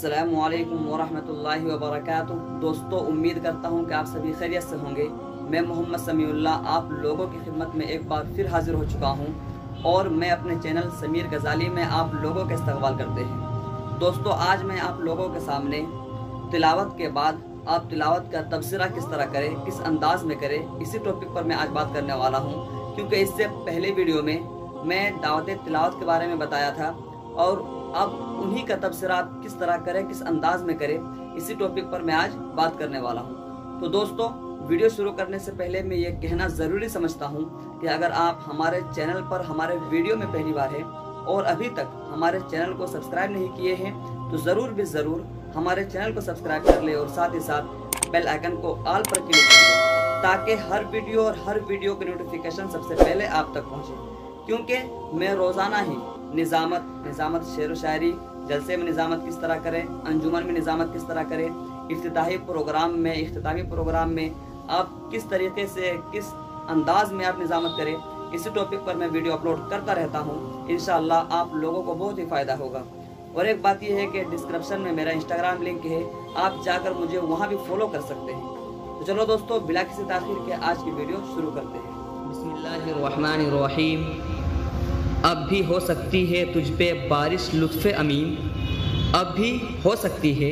अस्सलामु अलैकुम वरहमतुल्लाहि वबरकातुह। दोस्तों, उम्मीद करता हूँ कि आप सभी खैरियत से होंगे। मैं मोहम्मद समीउल्लाह आप लोगों की खिदमत में एक बार फिर हाजिर हो चुका हूँ और मैं अपने चैनल समीर गजाली में आप लोगों का इस्तकबाल करते हैं। दोस्तों, आज मैं आप लोगों के सामने तिलावत के बाद आप तिलावत का तबसरा किस तरह करें, किस अंदाज में करें, इसी टॉपिक पर मैं आज बात करने वाला हूँ। क्योंकि इससे पहले वीडियो में मैं दावत तिलावत के बारे में बताया था और अब उन्हीं का तबसरा आप किस तरह करें, किस अंदाज में करें, इसी टॉपिक पर मैं आज बात करने वाला हूँ। तो दोस्तों, वीडियो शुरू करने से पहले मैं ये कहना ज़रूरी समझता हूँ कि अगर आप हमारे चैनल पर हमारे वीडियो में पहली बार हैं और अभी तक हमारे चैनल को सब्सक्राइब नहीं किए हैं तो ज़रूर हमारे चैनल को सब्सक्राइब कर ले और साथ ही साथ बेल आइकन को ऑल पर क्लिक कर लें ताकि हर वीडियो की नोटिफिकेशन सबसे पहले आप तक पहुँचे। क्योंकि मैं रोज़ाना ही निज़ामत शेर व शायरी, जलसे में निज़ामत किस तरह करें, अंजुमन में निज़ामत किस तरह करें, इख्तितामी प्रोग्राम में आप किस तरीके से, किस अंदाज में आप निज़ामत करें, इसी टॉपिक पर मैं वीडियो अपलोड करता रहता हूँ। इंशाअल्लाह आप लोगों को बहुत ही फ़ायदा होगा। और एक बात यह है कि डिस्क्रिप्शन में मेरा इंस्टाग्राम लिंक है, आप जाकर मुझे वहाँ भी फॉलो कर सकते हैं। तो चलो दोस्तों, बिला किसी ताख़ीर के आज की वीडियो शुरू करते हैं। बिस्मिल्लाहिर्रहमानिर्रहीम। अब भी हो सकती है तुझ पे बारिश लुत्फ़ अमीम, अब भी हो सकती है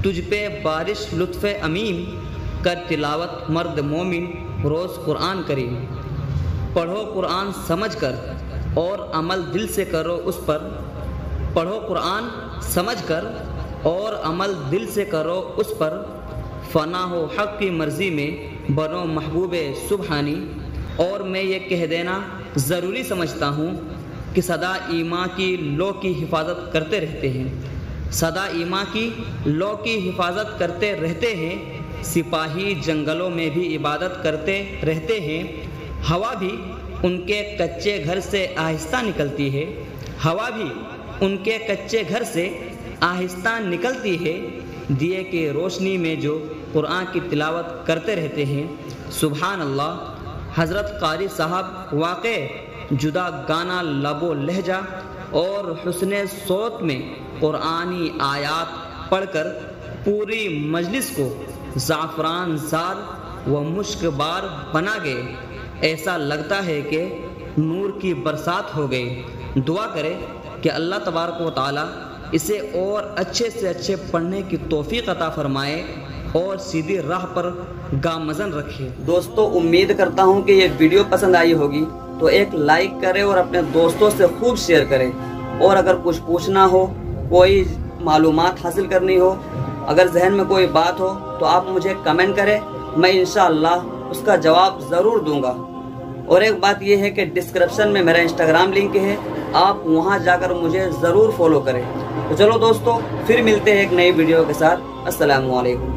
तुझ पे बारिश लुत्फ़ अमीम, कर तिलावत मर्द मोमिन रोज़ कुरान करीम। पढ़ो कुरान समझ कर और अमल दिल से करो उस पर, पढ़ो कुरान समझ कर और अमल दिल से करो उस पर, फ़ना हो हक़ की मर्ज़ी में बनो महबूब सुबहानी। और मैं ये कह देना ज़रूरी समझता हूँ कि सदा ईमान की लो की हिफाजत करते रहते हैं, सदा ईमान की लो की हिफाजत करते रहते हैं। सिपाही जंगलों में भी इबादत करते रहते हैं, हवा भी उनके कच्चे घर से आहिस्ता निकलती है, हवा भी उनके कच्चे घर से आहिस्ता निकलती है। दिए की रोशनी में जो कुरान की तिलावत करते रहते हैं, सुभान अल्लाह। हज़रत क़ारी साहब वाक़े जुदा गाना लबो लहजा और हुस्ने सोत में कुरानी आयात पढ़कर पूरी मजलिस को ज़ाफ़रान ज़ार व मुश्कबार बना गए। ऐसा लगता है कि नूर की बरसात हो गई। दुआ करें कि अल्लाह तबारक व तआला इसे और अच्छे से अच्छे पढ़ने की तौफ़ीक़ अता फ़रमाए और सीधी राह पर गामज़न रखे। दोस्तों, उम्मीद करता हूँ कि ये वीडियो पसंद आई होगी, तो एक लाइक करें और अपने दोस्तों से खूब शेयर करें। और अगर कुछ पूछना हो, कोई मालूमात हासिल करनी हो, अगर जहन में कोई बात हो तो आप मुझे कमेंट करें, मैं इंशाअल्लाह उसका जवाब ज़रूर दूंगा। और एक बात यह है कि डिस्क्रिप्शन में मेरा इंस्टाग्राम लिंक है, आप वहां जाकर मुझे ज़रूर फॉलो करें। तो चलो दोस्तों, फिर मिलते हैं एक नई वीडियो के साथ। अस्सलामु अलैकुम।